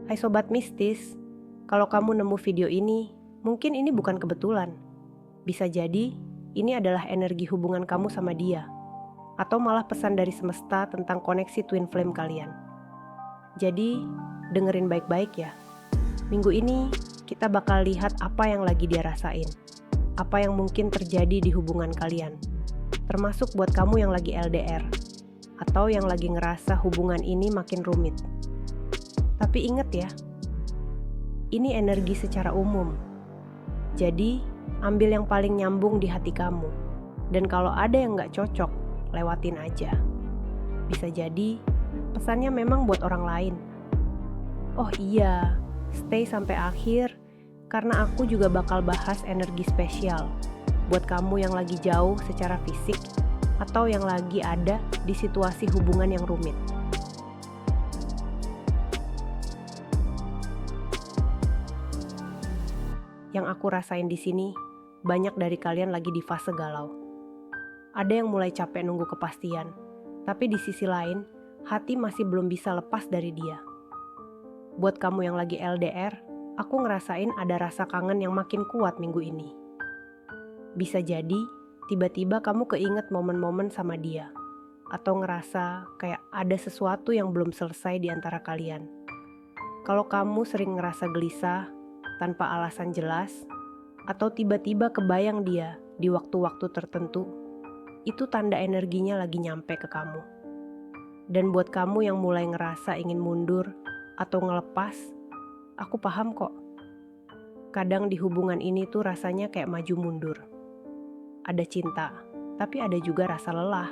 Hai Sobat Mistis, kalau kamu nemu video ini, mungkin ini bukan kebetulan. Bisa jadi, ini adalah energi hubungan kamu sama dia. Atau malah pesan dari semesta tentang koneksi twin flame kalian. Jadi, dengerin baik-baik ya. Minggu ini, kita bakal lihat apa yang lagi dia rasain. Apa yang mungkin terjadi di hubungan kalian. Termasuk buat kamu yang lagi LDR. Atau yang lagi ngerasa hubungan ini makin rumit. Tapi ingat ya, ini energi secara umum. Jadi, ambil yang paling nyambung di hati kamu. Dan kalau ada yang gak cocok, lewatin aja. Bisa jadi, pesannya memang buat orang lain. Oh iya, stay sampai akhir, karena aku juga bakal bahas energi spesial. Buat kamu yang lagi jauh secara fisik, atau yang lagi ada di situasi hubungan yang rumit. Yang aku rasain di sini, banyak dari kalian lagi di fase galau. Ada yang mulai capek nunggu kepastian, tapi di sisi lain, hati masih belum bisa lepas dari dia. Buat kamu yang lagi LDR, aku ngerasain ada rasa kangen yang makin kuat minggu ini. Bisa jadi, tiba-tiba kamu keinget momen-momen sama dia, atau ngerasa kayak ada sesuatu yang belum selesai di antara kalian. Kalau kamu sering ngerasa gelisah, tanpa alasan jelas, atau tiba-tiba kebayang dia di waktu-waktu tertentu, itu tanda energinya lagi nyampe ke kamu. Dan buat kamu yang mulai ngerasa ingin mundur atau ngelepas, aku paham kok. Kadang di hubungan ini tuh rasanya kayak maju mundur. Ada cinta, tapi ada juga rasa lelah.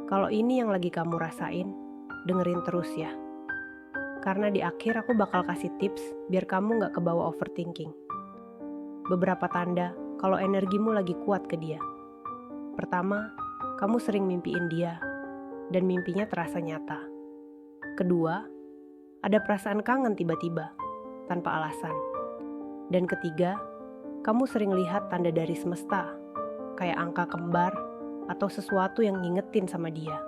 Kalau ini yang lagi kamu rasain, dengerin terus ya. Karena di akhir aku bakal kasih tips biar kamu gak kebawa overthinking. Beberapa tanda kalau energimu lagi kuat ke dia. Pertama, kamu sering mimpiin dia, dan mimpinya terasa nyata. Kedua, ada perasaan kangen tiba-tiba, tanpa alasan. Dan ketiga, kamu sering lihat tanda dari semesta, kayak angka kembar atau sesuatu yang ngingetin sama dia.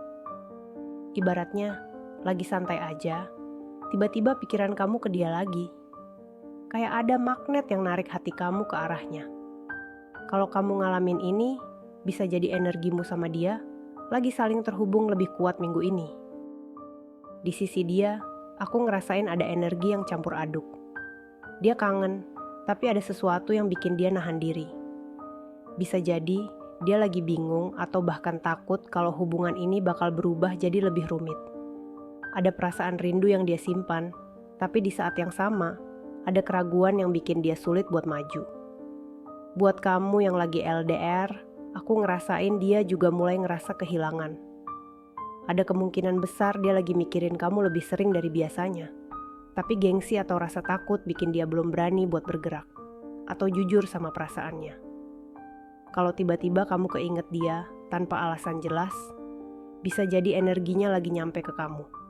Ibaratnya, lagi santai aja, tiba-tiba pikiran kamu ke dia lagi. Kayak ada magnet yang narik hati kamu ke arahnya. Kalau kamu ngalamin ini, bisa jadi energimu sama dia lagi saling terhubung lebih kuat minggu ini. Di sisi dia, aku ngerasain ada energi yang campur aduk. Dia kangen, tapi ada sesuatu yang bikin dia nahan diri. Bisa jadi dia lagi bingung atau bahkan takut kalau hubungan ini bakal berubah jadi lebih rumit. Ada perasaan rindu yang dia simpan, tapi di saat yang sama, ada keraguan yang bikin dia sulit buat maju. Buat kamu yang lagi LDR, aku ngerasain dia juga mulai ngerasa kehilangan. Ada kemungkinan besar dia lagi mikirin kamu lebih sering dari biasanya. Tapi gengsi atau rasa takut bikin dia belum berani buat bergerak, atau jujur sama perasaannya. Kalau tiba-tiba kamu keinget dia tanpa alasan jelas, bisa jadi energinya lagi nyampe ke kamu.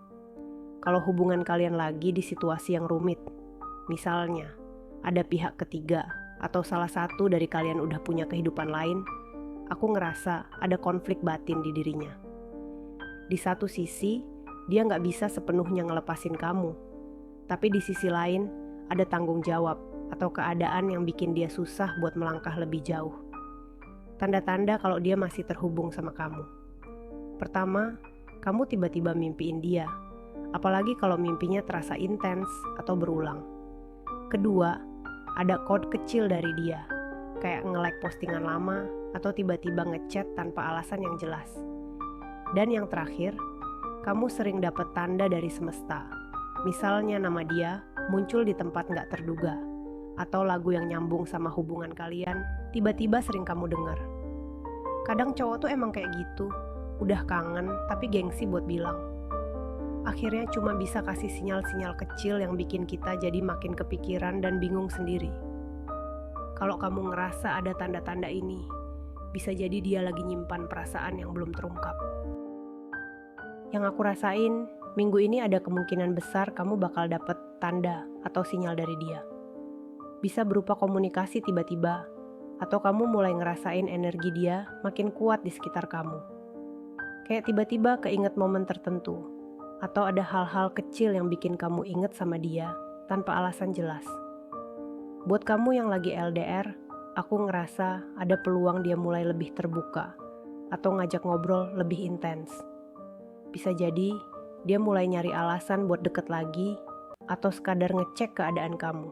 Kalau hubungan kalian lagi di situasi yang rumit, misalnya ada pihak ketiga atau salah satu dari kalian udah punya kehidupan lain, aku ngerasa ada konflik batin di dirinya. Di satu sisi, dia gak bisa sepenuhnya ngelepasin kamu. Tapi di sisi lain, ada tanggung jawab atau keadaan yang bikin dia susah buat melangkah lebih jauh. Tanda-tanda kalau dia masih terhubung sama kamu. Pertama, kamu tiba-tiba mimpiin dia. Apalagi kalau mimpinya terasa intens atau berulang. Kedua, ada kode kecil dari dia. Kayak nge-like postingan lama atau tiba-tiba ngechat tanpa alasan yang jelas. Dan yang terakhir, kamu sering dapat tanda dari semesta. Misalnya nama dia muncul di tempat gak terduga. Atau lagu yang nyambung sama hubungan kalian tiba-tiba sering kamu dengar. Kadang cowok tuh emang kayak gitu. Udah kangen tapi gengsi buat bilang. Akhirnya cuma bisa kasih sinyal-sinyal kecil yang bikin kita jadi makin kepikiran dan bingung sendiri. Kalau kamu ngerasa ada tanda-tanda ini, bisa jadi dia lagi nyimpan perasaan yang belum terungkap. Yang aku rasain, minggu ini ada kemungkinan besar kamu bakal dapet tanda atau sinyal dari dia. Bisa berupa komunikasi tiba-tiba, atau kamu mulai ngerasain energi dia makin kuat di sekitar kamu. Kayak tiba-tiba keinget momen tertentu, atau ada hal-hal kecil yang bikin kamu inget sama dia tanpa alasan jelas. Buat kamu yang lagi LDR, aku ngerasa ada peluang dia mulai lebih terbuka atau ngajak ngobrol lebih intens. Bisa jadi dia mulai nyari alasan buat deket lagi atau sekadar ngecek keadaan kamu.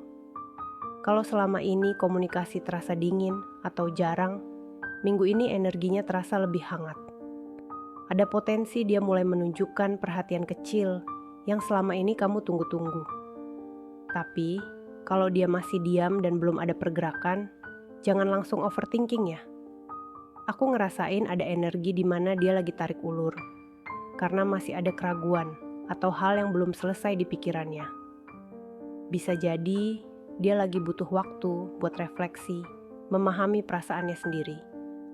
Kalau selama ini komunikasi terasa dingin atau jarang, minggu ini energinya terasa lebih hangat. Ada potensi dia mulai menunjukkan perhatian kecil yang selama ini kamu tunggu-tunggu. Tapi, kalau dia masih diam dan belum ada pergerakan, jangan langsung overthinking ya. Aku ngerasain ada energi di mana dia lagi tarik ulur, karena masih ada keraguan atau hal yang belum selesai di pikirannya. Bisa jadi dia lagi butuh waktu buat refleksi, memahami perasaannya sendiri,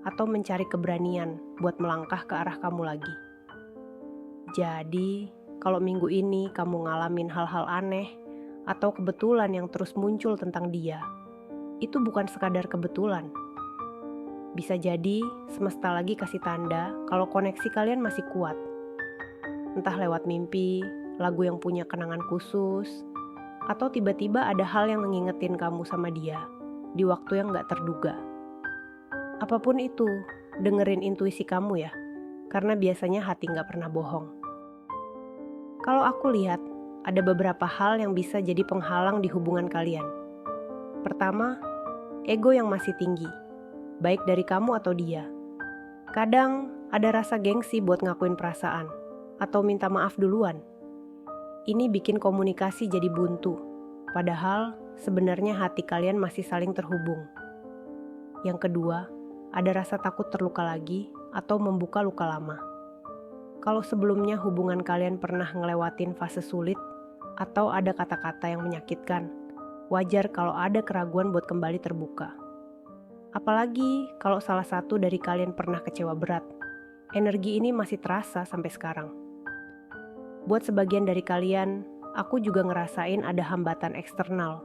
atau mencari keberanian buat melangkah ke arah kamu lagi. Jadi, kalau minggu ini kamu ngalamin hal-hal aneh atau kebetulan yang terus muncul tentang dia, itu bukan sekadar kebetulan. Bisa jadi semesta lagi kasih tanda kalau koneksi kalian masih kuat. Entah lewat mimpi, lagu yang punya kenangan khusus, atau tiba-tiba ada hal yang ngingetin kamu sama dia di waktu yang gak terduga. Apapun itu, dengerin intuisi kamu ya, karena biasanya hati gak pernah bohong. Kalau aku lihat, ada beberapa hal yang bisa jadi penghalang di hubungan kalian. Pertama, ego yang masih tinggi, baik dari kamu atau dia. Kadang ada rasa gengsi buat ngakuin perasaan, atau minta maaf duluan. Ini bikin komunikasi jadi buntu, padahal sebenarnya hati kalian masih saling terhubung. Yang kedua, ada rasa takut terluka lagi atau membuka luka lama. Kalau sebelumnya hubungan kalian pernah ngelewatin fase sulit atau ada kata-kata yang menyakitkan, wajar kalau ada keraguan buat kembali terbuka. Apalagi kalau salah satu dari kalian pernah kecewa berat, energi ini masih terasa sampai sekarang. Buat sebagian dari kalian, aku juga ngerasain ada hambatan eksternal,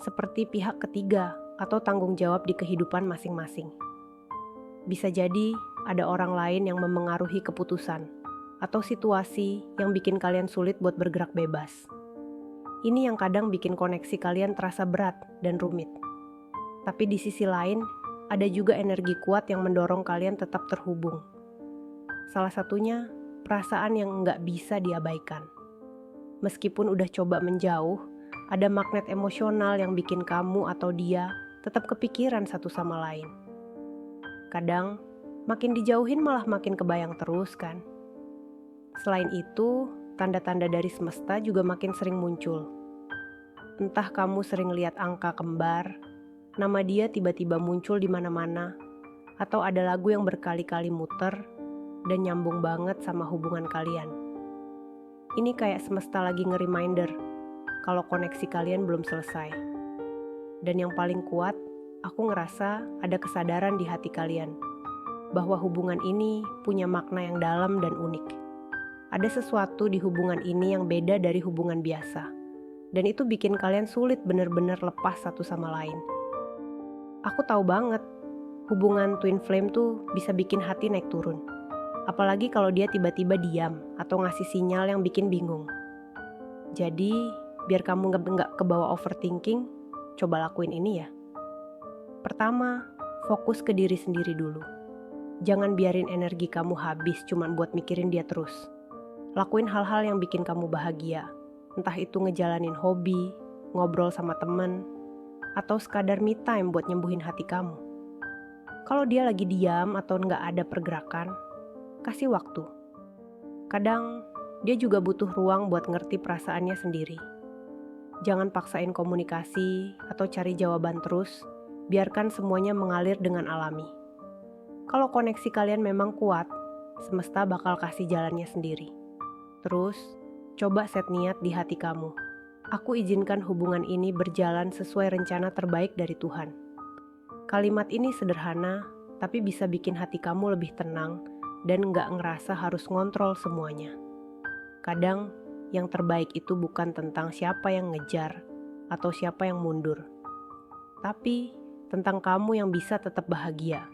seperti pihak ketiga atau tanggung jawab di kehidupan masing-masing. Bisa jadi ada orang lain yang memengaruhi keputusan atau situasi yang bikin kalian sulit buat bergerak bebas. Ini yang kadang bikin koneksi kalian terasa berat dan rumit. Tapi di sisi lain, ada juga energi kuat yang mendorong kalian tetap terhubung. Salah satunya, perasaan yang nggak bisa diabaikan. Meskipun udah coba menjauh, ada magnet emosional yang bikin kamu atau dia tetap kepikiran satu sama lain. Kadang, makin dijauhin malah makin kebayang terus kan. Selain itu, tanda-tanda dari semesta juga makin sering muncul. Entah kamu sering lihat angka kembar, nama dia tiba-tiba muncul di mana-mana, atau ada lagu yang berkali-kali muter dan nyambung banget sama hubungan kalian. Ini kayak semesta lagi nge-reminder kalau koneksi kalian belum selesai. Dan yang paling kuat, aku ngerasa ada kesadaran di hati kalian bahwa hubungan ini punya makna yang dalam dan unik. Ada sesuatu di hubungan ini yang beda dari hubungan biasa, dan itu bikin kalian sulit benar-benar lepas satu sama lain. Aku tahu banget, hubungan twin flame tuh bisa bikin hati naik turun. Apalagi kalau dia tiba-tiba diam atau ngasih sinyal yang bikin bingung. Jadi, biar kamu nggak kebawa overthinking, coba lakuin ini ya. Pertama, fokus ke diri sendiri dulu. Jangan biarin energi kamu habis cuman buat mikirin dia terus. Lakuin hal-hal yang bikin kamu bahagia. Entah itu ngejalanin hobi, ngobrol sama temen, atau sekadar me time buat nyembuhin hati kamu. Kalau dia lagi diam atau nggak ada pergerakan, kasih waktu. Kadang, dia juga butuh ruang buat ngerti perasaannya sendiri. Jangan paksain komunikasi atau cari jawaban terus, biarkan semuanya mengalir dengan alami. Kalau koneksi kalian memang kuat, semesta bakal kasih jalannya sendiri. Terus, coba set niat di hati kamu. Aku izinkan hubungan ini berjalan sesuai rencana terbaik dari Tuhan. Kalimat ini sederhana, tapi bisa bikin hati kamu lebih tenang dan nggak ngerasa harus ngontrol semuanya. Kadang, yang terbaik itu bukan tentang siapa yang ngejar atau siapa yang mundur. Tapi, tentang kamu yang bisa tetap bahagia,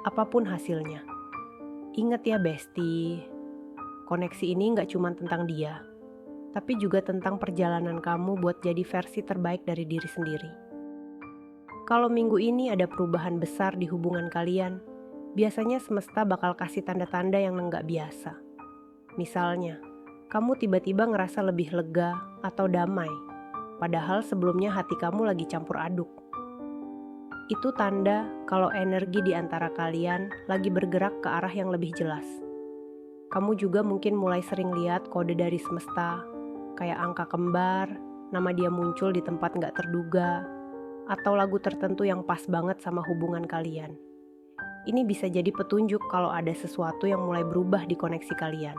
apapun hasilnya. Ingat ya Besti, koneksi ini nggak cuma tentang dia, tapi juga tentang perjalanan kamu buat jadi versi terbaik dari diri sendiri. Kalau minggu ini ada perubahan besar di hubungan kalian, biasanya semesta bakal kasih tanda-tanda yang nggak biasa. Misalnya, kamu tiba-tiba ngerasa lebih lega atau damai, padahal sebelumnya hati kamu lagi campur aduk. Itu tanda kalau energi di antara kalian lagi bergerak ke arah yang lebih jelas. Kamu juga mungkin mulai sering lihat kode dari semesta, kayak angka kembar, nama dia muncul di tempat nggak terduga, atau lagu tertentu yang pas banget sama hubungan kalian. Ini bisa jadi petunjuk kalau ada sesuatu yang mulai berubah di koneksi kalian.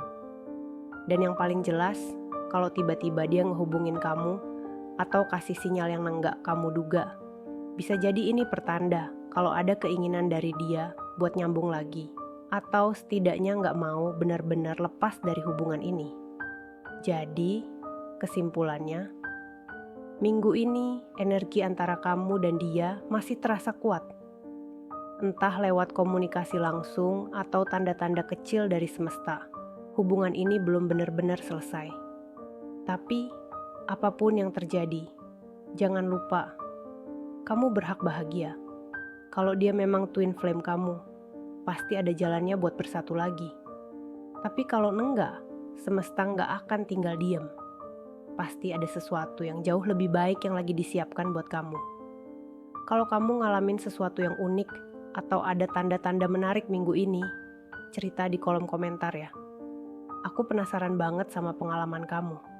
Dan yang paling jelas, kalau tiba-tiba dia ngehubungin kamu, atau kasih sinyal yang nggak kamu duga, bisa jadi ini pertanda kalau ada keinginan dari dia buat nyambung lagi, atau setidaknya nggak mau benar-benar lepas dari hubungan ini. Jadi, kesimpulannya, minggu ini energi antara kamu dan dia masih terasa kuat. Entah lewat komunikasi langsung atau tanda-tanda kecil dari semesta, hubungan ini belum benar-benar selesai. Tapi, apapun yang terjadi, jangan lupa, kamu berhak bahagia. Kalau dia memang twin flame kamu, pasti ada jalannya buat bersatu lagi. Tapi kalau enggak, semesta enggak akan tinggal diem. Pasti ada sesuatu yang jauh lebih baik yang lagi disiapkan buat kamu. Kalau kamu ngalamin sesuatu yang unik atau ada tanda-tanda menarik minggu ini, cerita di kolom komentar ya. Aku penasaran banget sama pengalaman kamu.